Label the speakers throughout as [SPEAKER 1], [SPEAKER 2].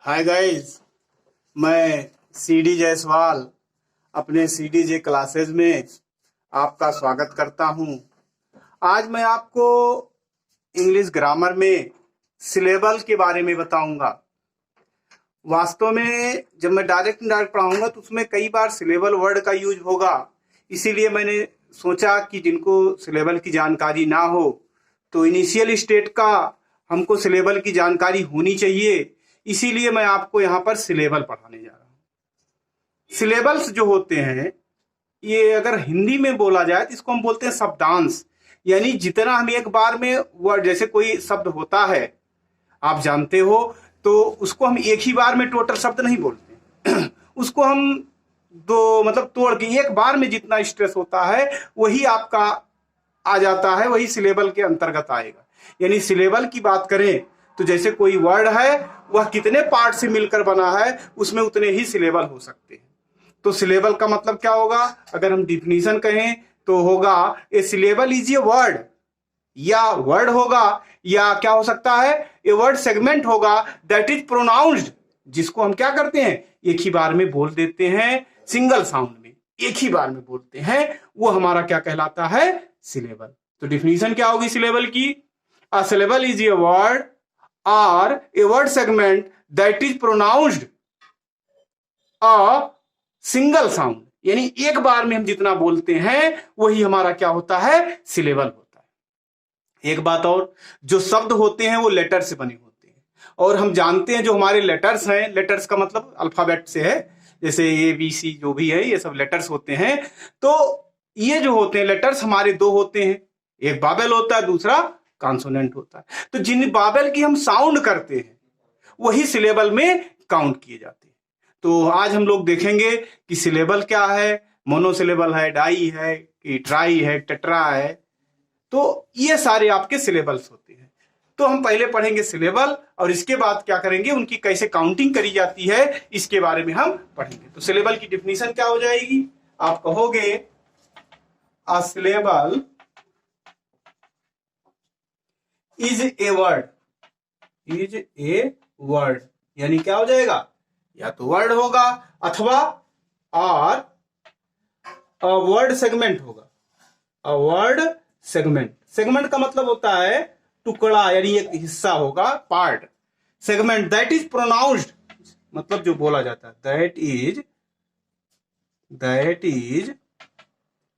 [SPEAKER 1] Hi guys, मैं CD Jaiswal अपने सीडीजे classes में आपका स्वागत करता हूं। आज मैं आपको इंग्लिश ग्रामर में सिलेबल के बारे में बताऊंगा। वास्तव में जब मैं डायरेक्ट पढ़ाऊंगा तो उसमें कई बार सिलेबल वर्ड का यूज होगा। इसीलिए मैंने सोचा कि जिनको सिलेबल की जानकारी ना हो तो इनिशियल स्टेट का हमको सिलेबल की जानकारी होनी चाहिए। इसीलिए मैं आपको यहाँ पर सिलेबल पढ़ाने जा रहा हूँ। सिलेबल्स जो होते हैं ये अगर हिंदी में बोला जाए तो इसको हम बोलते हैं शब्दांश। यानी जितना हम एक बार में वर्ड, जैसे कोई शब्द होता है आप जानते हो, तो उसको हम एक ही बार में टोटल शब्द नहीं बोलते उसको हम दो मतलब तोड़ के एक बार में जितना स्ट्रेस होता है वही आपका आ जाता है, वही सिलेबल के अंतर्गत आएगा। यानी सिलेबल की बात करें तो जैसे कोई वर्ड है वह कितने पार्ट से मिलकर बना है उसमें उतने ही सिलेबल हो सकते हैं। तो सिलेबल का मतलब क्या होगा, अगर हम डिफिनीशन कहें तो होगा ए सिलेबल इज ए वर्ड, या वर्ड होगा, या क्या हो सकता है ए वर्ड सेगमेंट होगा दैट इज प्रोनाउंस्ड, जिसको हम क्या करते हैं एक ही बार में बोल देते हैं, सिंगल साउंड में एक ही बार में बोलते हैं, वो हमारा क्या कहलाता है सिलेबल। तो डिफिनीशन क्या होगी सिलेबल की, अ सिलेबल इज ए वर्ड और a word segment that is pronounced a single sound. यानी एक बार में हम जितना बोलते हैं वही हमारा क्या होता है सिलेबल होता है। एक बात और, जो शब्द होते हैं वो लेटर से बने होते हैं, और हम जानते हैं जो हमारे लेटर्स हैं, लेटर्स का मतलब अल्फाबेट से है, जैसे ए बी सी जो भी है ये सब लेटर्स होते हैं। तो ये जो होते हैं लेटर्स हमारे दो होते हैं, एक बाबेल होता है, दूसरा कॉन्सोनेंट होता है। तो जिन बाबेल की हम साउंड करते हैं वही सिलेबल में काउंट किए जाते हैं। तो आज हम लोग देखेंगे कि सिलेबल क्या है, मोनोसिलेबल है, डाई है कि ट्राई है, टेट्रा है। तो ये सारे आपके सिलेबल्स होते हैं। तो हम पहले पढ़ेंगे सिलेबल और इसके बाद क्या करेंगे उनकी कैसे काउंटिंग करी जाती है इसके बारे में हम पढ़ेंगे। तो सिलेबल की डिफिनीशन क्या हो जाएगी, आप कहोगे a syllable is a word, is a word, यानी क्या हो जाएगा, या तो वर्ड होगा अथवा और अ वर्ड सेगमेंट होगा, अ वर्ड सेगमेंट। सेगमेंट का मतलब होता है टुकड़ा, यानी एक हिस्सा होगा, part. Segment that is pronounced, मतलब जो बोला जाता है, दैट इज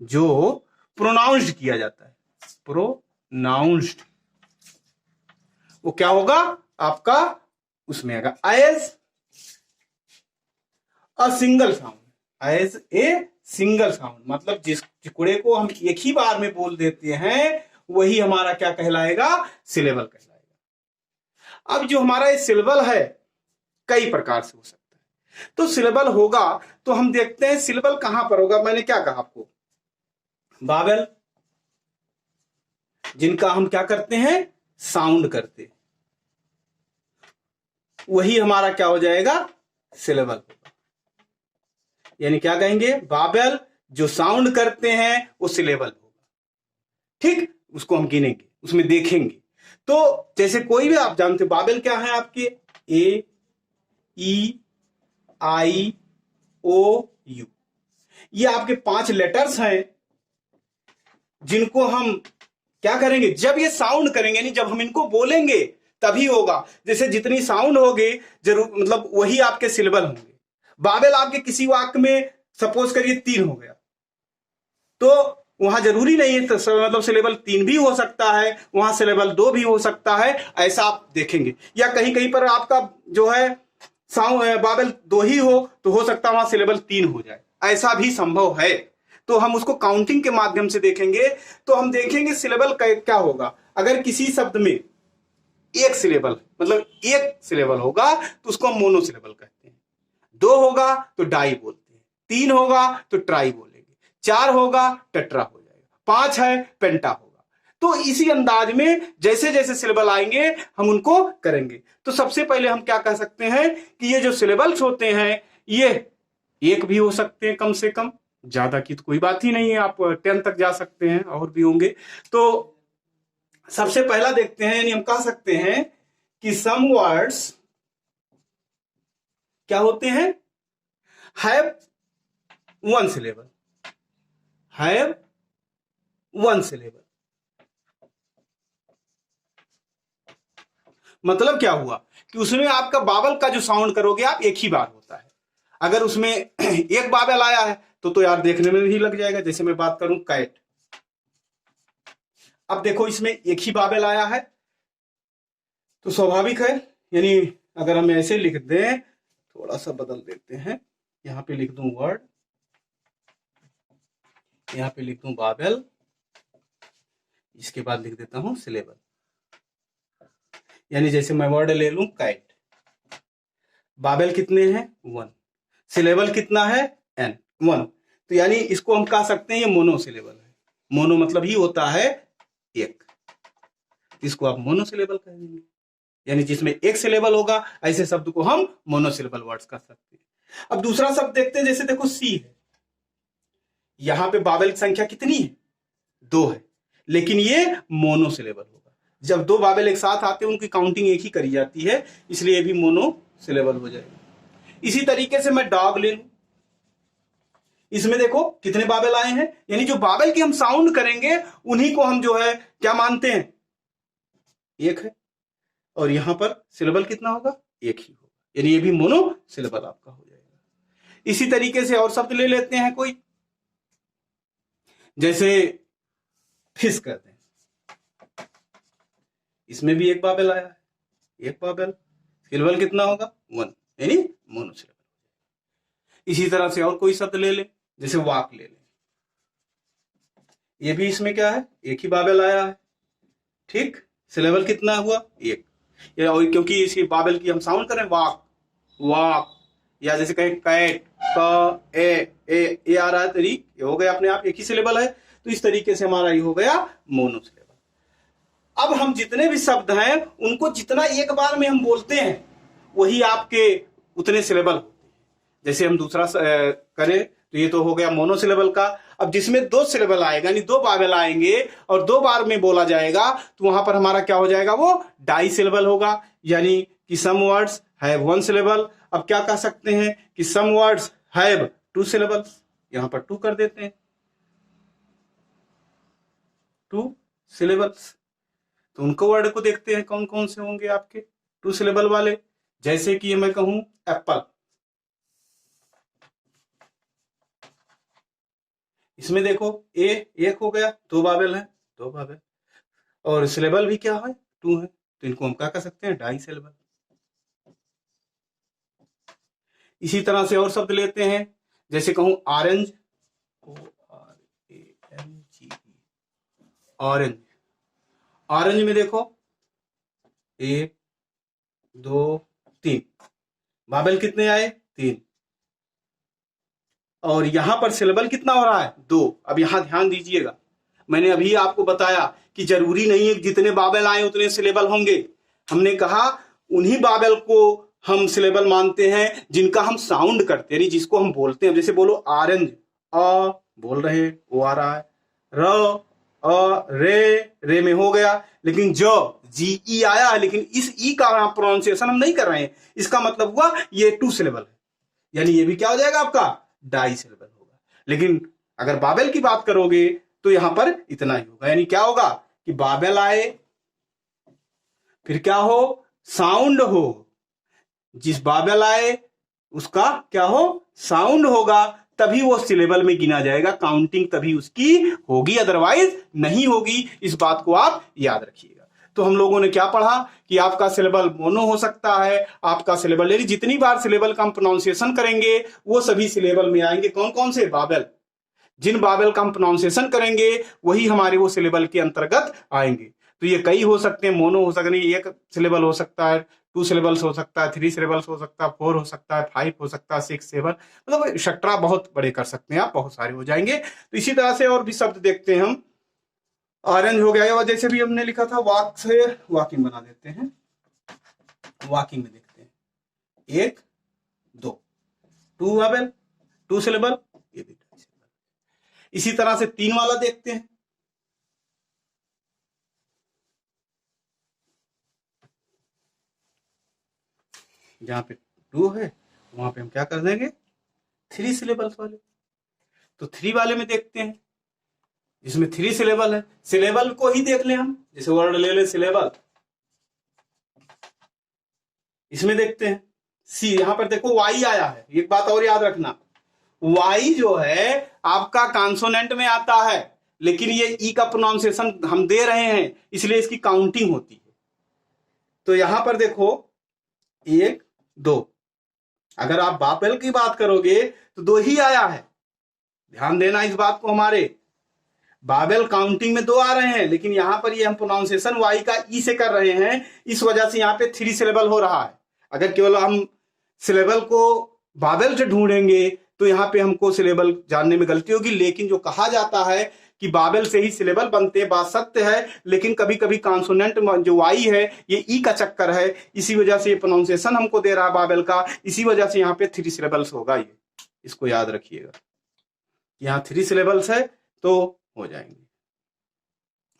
[SPEAKER 1] जो प्रोनाउंस्ड किया जाता है, प्रोनाउंस्ड, वो क्या होगा आपका उसमें आएगा as a single sound, as a single sound, मतलब जिस टुकड़े को हम एक ही बार में बोल देते हैं वही हमारा क्या कहलाएगा सिलेबल कहलाएगा। अब जो हमारा ये सिलेबल है कई प्रकार से हो सकता है। तो सिलेबल होगा तो हम देखते हैं सिलेबल कहां पर होगा। मैंने क्या कहा आपको, बाबेल जिनका हम क्या करते हैं साउंड करते हैं, वही हमारा क्या हो जाएगा सिलेबल होगा। यानी क्या कहेंगे, बाबेल जो साउंड करते हैं वो सिलेबल होगा। ठीक, उसको हम गिनेंगे, उसमें देखेंगे। तो जैसे कोई भी आप जानते हो बाबेल क्या है आपके, ए ई आई ओ यू, ये आपके 5 लेटर्स हैं जिनको हम क्या करेंगे, जब ये साउंड करेंगे यानी जब हम इनको बोलेंगे तभी होगा। जैसे जितनी साउंड होगी जरूर मतलब वही आपके सिलेबल होंगे। बाबेल आपके किसी वाक्य में सपोज करिए 3 हो गया तो वहां जरूरी नहीं है तो मतलब सिलेबल 3 भी हो सकता है, वहां सिलेबल 2 भी हो सकता है, ऐसा आप देखेंगे। या कहीं कहीं पर आपका जो है साउंड बाबेल 2 ही हो तो हो सकता है वहां सिलेबल 3 हो जाए, ऐसा भी संभव है। तो हम उसको काउंटिंग के माध्यम से देखेंगे। तो हम देखेंगे सिलेबल क्या होगा, अगर किसी शब्द में एक सिलेबल मतलब एक सिलेबल होगा तो उसको हम मोनोसिलेबल कहते हैं, 2 होगा तो डाई बोलते हैं, 3 होगा तो ट्राई बोलेंगे, 4 होगा टेट्रा हो जाएगा, 5 है पेंटा होगा। तो इसी अंदाज में जैसे जैसे सिलेबल आएंगे हम उनको करेंगे। तो सबसे पहले हम क्या कह सकते हैं कि ये जो सिलेबल्स होते हैं ये एक भी हो सकते हैं, कम से कम, ज्यादा की तो कोई बात ही नहीं है, आप 10 तक जा सकते हैं और भी होंगे। तो सबसे पहला देखते हैं, यानी हम कह सकते हैं कि सम वर्ड्स क्या होते हैं? Have one syllable, have one syllable. मतलब क्या हुआ कि उसमें आपका बावल का जो साउंड करोगे आप एक ही बार होता है। अगर उसमें एक बावल आया है तो यार देखने में भी लग जाएगा। जैसे मैं बात करूं कैट, अब देखो इसमें एक ही बावल आया है तो स्वाभाविक है, यानी अगर हम ऐसे लिख दें, थोड़ा सा बदल देते हैं, यहां पे लिख दूं वर्ड, यहां पे लिख दूं बावल, इसके बाद लिख देता हूं सिलेबल। यानी जैसे मैं वर्ड ले लूं कैट, बावल कितने हैं? वन, सिलेबल कितना है? An, one. तो यानी इसको हम कह सकते हैं ये मोनो सिलेबल है। मोनो मतलब ही होता है एक, इसको आप मोनो सिलेबल कहेंगे। यानी जिसमें एक सिलेबल होगा ऐसे शब्द को हम मोनोसिलेबल वर्ड्स कह सकते हैं। अब दूसरा शब्द देखते हैं, जैसे देखो सी है, यहां पे बावल की संख्या कितनी है? दो है, लेकिन ये मोनोसिलेबल होगा। जब दो बावल एक साथ आते हैं उनकी काउंटिंग एक ही करी जाती है, इसलिए भी मोनोसिलेबल हो जाएगा। इसी तरीके से मैं डॉग ले लूं, इसमें देखो कितने बावल आए हैं, यानी जो बावल की हम साउंड करेंगे उन्हीं को हम जो है क्या मानते हैं? एक है। और यहां पर सिलेबल कितना होगा? एक ही होगा, यानी ये भी मोनो सिलेबल आपका हो जाएगा। इसी तरीके से और शब्द ले लेते हैं कोई, जैसे फिश कहते हैं, इसमें भी एक बावल आया है, एक बावल, सिलेबल कितना होगा? वन, यानी मोनो सिलेबल। इसी तरह से और कोई शब्द ले ले, जैसे वाक ले ले, ये भी इसमें क्या है? एक ही बावल आया है, ठीक, सिलेबल कितना हुआ? एक। और क्योंकि इसी बावल की हम साउंड करें वाक, वाक, या जैसे कहें कैट, क ए आ रहा है, तरी ये हो गया अपने आप एक ही सिलेबल है। तो इस तरीके से हमारा ये हो गया मोनो सिलेबल। अब हम जितने भी शब्द हैं उनको जितना एक बार में हम बोलते हैं वही आपके उतने सिलेबल होते हैं। जैसे हम दूसरा करें तो ये तो हो गया मोनो सिलेबल का। अब जिसमें दो सिलेबल आएगा, यानी दो बावल आएंगे और दो बार में बोला जाएगा, तो वहां पर हमारा क्या हो जाएगा? वो डाई सिलेबल होगा। यानी कि some words have one syllable. अब क्या कह सकते हैं कि some words have two syllables, यहां पर टू कर देते हैं, टू सिलेबल्स। तो उनको वर्ड को देखते हैं कौन कौन से होंगे आपके टू सिलेबल वाले। जैसे कि मैं कहूं एप्पल, इसमें देखो ए एक हो गया, दो बावल है, दो बावल, और सिलेबल भी क्या है? टू है, तो इनको हम क्या कर सकते हैं? Disyllable. इसी तरह से और शब्द लेते हैं, जैसे कहूं ऑरेंज, ORANGE, ऑरेंज, ऑरेंज में देखो एक, दो, तीन, बावल कितने आए? तीन, और यहां पर सिलेबल कितना हो रहा है? दो। अब यहां ध्यान दीजिएगा, मैंने अभी आपको बताया कि जरूरी नहीं है जितने बावल आए उतने सिलेबल होंगे। हमने कहा उन्हीं बावल को हम सिलेबल मानते हैं जिनका हम साउंड करते हैं, यानी जिसको हम बोलते हैं। जैसे बोलो ऑरेंज, अ बोल रहे हैं, ओ आ रहा है, र, अ, रे में हो गया, लेकिन जो जी ई आया है, लेकिन इस ई का प्रोनाउंसिएशन हम नहीं कर रहे हैं, इसका मतलब हुआ ये टू सिलेबल है, यानी ये भी क्या हो जाएगा आपका? डाई सिलेबल होगा। लेकिन अगर बावल की बात करोगे तो यहां पर इतना ही होगा, यानी क्या होगा कि बावल आए, फिर क्या हो? साउंड हो, जिस बावल आए उसका क्या हो? साउंड होगा, तभी वो सिलेबल में गिना जाएगा, काउंटिंग तभी उसकी होगी, अदरवाइज नहीं होगी। इस बात को आप याद रखिएगा। तो हम लोगों ने क्या पढ़ा कि आपका सिलेबल मोनो हो सकता है, आपका सिलेबल, यानी जितनी बार सिलेबल का हम प्रोनाउंसिएशन करेंगे वो सभी सिलेबल में आएंगे। कौन कौन से? बावल, जिन बावल का हम प्रोनाउंसिएशन करेंगे वही हमारे वो सिलेबल के अंतर्गत आएंगे। तो ये कई हो सकते हैं, मोनो हो सकते हैं, एक सिलेबल हो सकता है, टू सिलेबल्स हो सकता है, थ्री सिलेबल्स हो सकता है, फोर हो सकता है, फाइव हो सकता है, सिक्स, सेवन, मतलब शट्रा बहुत बड़े कर सकते हैं आप, बहुत सारे हो जाएंगे। तो इसी तरह से और भी शब्द देखते हैं हम। ऑरेंज हो गया, और जैसे भी हमने लिखा था वॉक से वॉकिंग बना देते हैं। वॉकिंग में देखते हैं एक, दो, टू बावल, टू सिलेबल, ये भी टू सिलेबल। इसी तरह से तीन वाला देखते हैं, जहां पे टू है वहां पे हम क्या कर देंगे, 3 सिलेबल्स वाले। तो 3 वाले में देखते हैं, इसमें 3 सिलेबल है, सिलेबल को ही देख ले हम, जैसे वर्ड ले ले सिलेबल, इसमें देखते हैं सी। यहां पर देखो वाई आया है, एक बात और याद रखना, वाई जो है आपका कॉन्सोनेंट में आता है, लेकिन ये ई का प्रोनाउंसिएशन हम दे रहे हैं, इसलिए इसकी काउंटिंग होती है। तो यहां पर देखो 1 2, अगर आप बाबेल की बात करोगे तो 2 ही आया है, ध्यान देना इस बात को। हमारे बाबेल काउंटिंग में 2 आ रहे हैं, लेकिन यहां पर ये हम प्रोनाउंसिएशन वाई का ई से कर रहे हैं, इस वजह से यहां पे 3 सिलेबल हो रहा है। अगर केवल हम सिलेबल को बाबेल से ढूंढेंगे तो यहां पे हमको सिलेबल जानने में गलती होगी, लेकिन जो कहा जाता है कि बाबेल से ही सिलेबल बनते हैं, बात सत्य है, लेकिन कभी कभी कॉन्सोनेंट जो वाई है ये ई का चक्कर है, इसी वजह से ये प्रोनाउंसिएशन हमको दे रहा है बाबेल का, इसी वजह से यहाँ पे 3 सिलेबल्स होगा। ये इसको याद रखिएगा, यहाँ 3 सिलेबल्स है तो हो जाएंगे।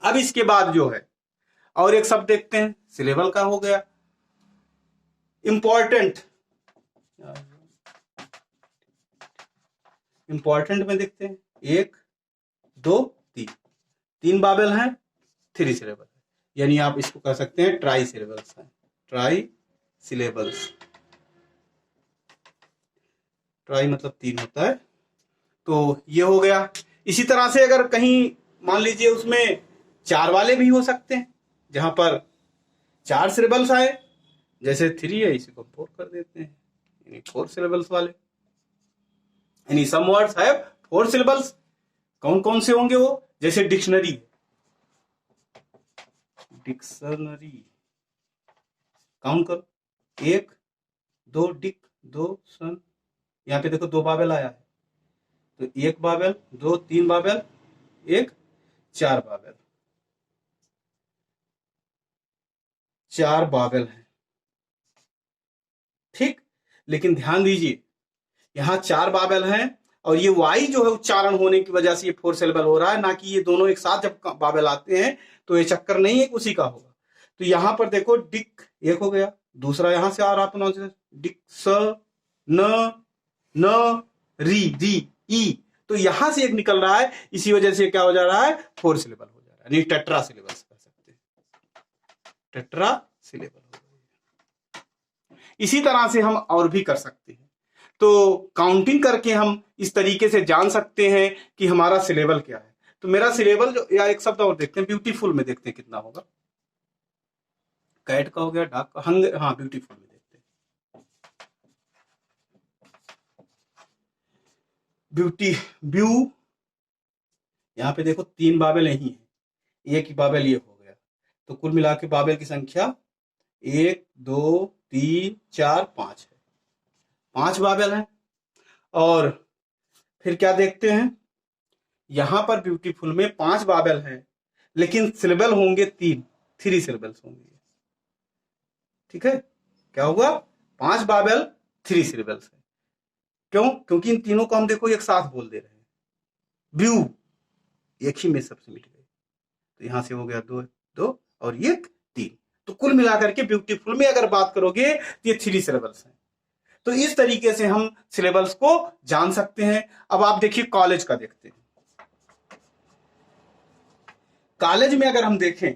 [SPEAKER 1] अब इसके बाद जो है और एक शब्द देखते हैं, सिलेबल का हो गया। इंपॉर्टेंट, इंपॉर्टेंट में देखते हैं 1 2 3, 3 बाबेल हैं, 3 सिलेबल, यानी आप इसको कह सकते हैं ट्राई सिलेबल्स हैं, ट्राई सिलेबल्स। ट्राई मतलब 3 होता है, तो ये हो गया। इसी तरह से अगर कहीं मान लीजिए उसमें 4 वाले भी हो सकते हैं, जहां पर 4 सिलेबल्स आए, जैसे 3 है इसी को 4 कर देते हैं, यानी 4 सिलेबल्स वाले, यानी सम वर्ड्स हैव 4 सिलेबल्स। कौन कौन से होंगे वो, जैसे डिक्शनरी, डिक्शनरी काउंट करो, 1 2 डिक 2 सन, यहां पे देखो 2 बाबेल आया है, तो 1 बाबेल 2 3 बाबेल 1 4 बाबेल, 4 बाबेल है, ठीक। लेकिन ध्यान दीजिए यहां 4 बाबेल हैं, और ये वाई जो है उच्चारण होने की वजह से ये 4 सिलेबल हो रहा है, ना कि ये दोनों एक साथ जब बाबेल आते हैं तो ये चक्कर नहीं है, उसी का होगा। तो यहां पर देखो डिक 1 हो गया, दूसरा यहां से आ रहा प्रोनाउंसिएशन डिक स न री री ई, तो यहां से एक निकल रहा है, इसी वजह से क्या हो जा रहा है, 4 सिलेबल हो जा रहा है, यानी टेट्रा सिलेबस कह सकते हैं, टेट्रा सिलेबल। इसी तरह से हम और भी कर सकते हैं, तो काउंटिंग करके हम इस तरीके से जान सकते हैं कि हमारा सिलेबल क्या है। तो मेरा सिलेबल जो, या एक शब्द और देखते हैं, ब्यूटीफुल में देखते हैं कितना होगा। कैट का हो गया, डॉग का, हाँ ब्यूटीफुल में देखते हैं। ब्यूटी ब्यू, यहां पे देखो 3 बाबेल नहीं है, एक ही बाबेल ये हो गया, तो कुल मिला के बाबेल की संख्या 1 2 3 4 5 है, 5 बाबेल हैं। और फिर क्या देखते हैं, यहां पर ब्यूटीफुल में 5 बाबेल हैं, लेकिन सिलेबल होंगे 3 सिलेबल्स होंगे, ठीक है। क्या होगा, 5 बाबेल 3 सिलेबल्स है। क्यों, क्योंकि इन तीनों को हम देखो एक साथ बोल दे रहे हैं, ब्यू एक ही में सबसे मिट गए, तो यहां से हो गया 2 2 और ये 3, तो कुल मिलाकर के ब्यूटीफुल में अगर बात करोगे तो ये 3 सिलेबल्स हैं। तो इस तरीके से हम सिलेबल्स को जान सकते हैं। अब आप देखिए कॉलेज का देखते हैं। कॉलेज में अगर हम देखें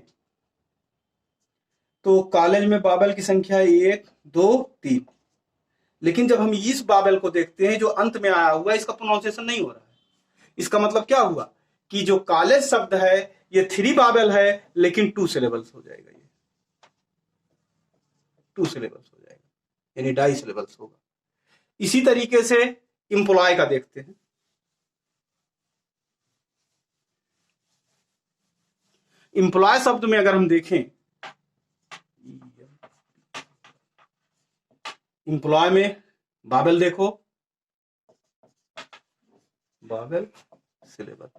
[SPEAKER 1] तो कॉलेज में बाबेल की संख्या 1 2 3, लेकिन जब हम इस बाबेल को देखते हैं जो अंत में आया हुआ है, इसका प्रोनाउंसिएशन नहीं हो रहा है। इसका मतलब क्या हुआ कि जो कॉलेज शब्द है ये 3 बाबेल है, लेकिन 2 सिलेबल्स हो जाएगा, ये 2 सिलेबल्स हो जाएगा, यानी डाई सिलेबल्स होगा। इसी तरीके से इंप्लॉय का देखते हैं। इंप्लॉय शब्द में अगर हम देखें, इंप्लॉय में बाबेल देखो, बाबेल सिलेबल,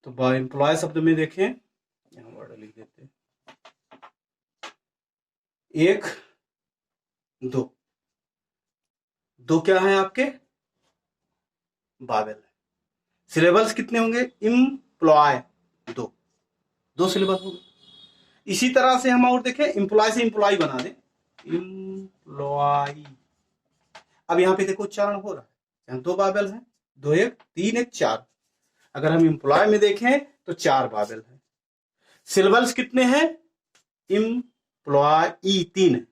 [SPEAKER 1] तो इंप्लॉय शब्द में देखें, यहां वर्ड लिख देते हैं, 1 2 2 क्या है आपके, बाबेल। सिलेबल्स कितने होंगे, इंप्लॉय 2 सिलेबल होंगे। इसी तरह से हम और देखें, इंप्लॉय से इंप्लॉय बना दें, एम्प्लॉय। अब यहाँ पे देखो उच्चारण हो रहा है, यहाँ 2 बाबेल हैं, 2 1 3 1 4। अगर हम एम्प्लॉय में देखें तो 4 बाबेल है। सिलेबल्स कितने हैं? एम्प्लॉय 3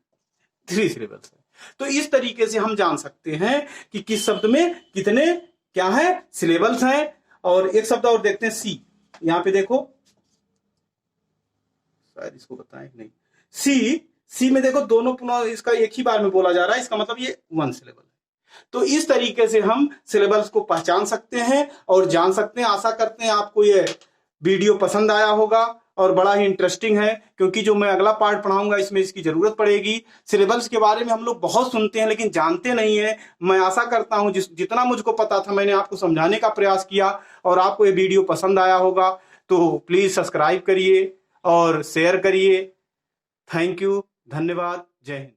[SPEAKER 1] सिलेबल्स है। तो इस तरीके से हम जान सकते हैं कि किस शब्द में कितने क्या है सिलेबल्स हैं। और एक शब्द और देखते हैं, सी। यहां पे देखो, शायद इसको बताएं नहीं, सी में देखो दोनों पुनः इसका एक ही बार में बोला जा रहा है, इसका मतलब ये 1 सिलेबल है। तो इस तरीके से हम सिलेबल्स को पहचान सकते हैं और जान सकते हैं। आशा करते हैं आपको ये वीडियो पसंद आया होगा और बड़ा ही इंटरेस्टिंग है, क्योंकि जो मैं अगला पार्ट पढ़ाऊंगा इसमें इसकी जरूरत पड़ेगी। सिलेबल्स के बारे में हम लोग बहुत सुनते हैं लेकिन जानते नहीं है। मैं आशा करता हूं जितना मुझको पता था मैंने आपको समझाने का प्रयास किया और आपको ये वीडियो पसंद आया होगा। तो प्लीज सब्सक्राइब करिए और शेयर करिए। थैंक यू, धन्यवाद, जय हिंद।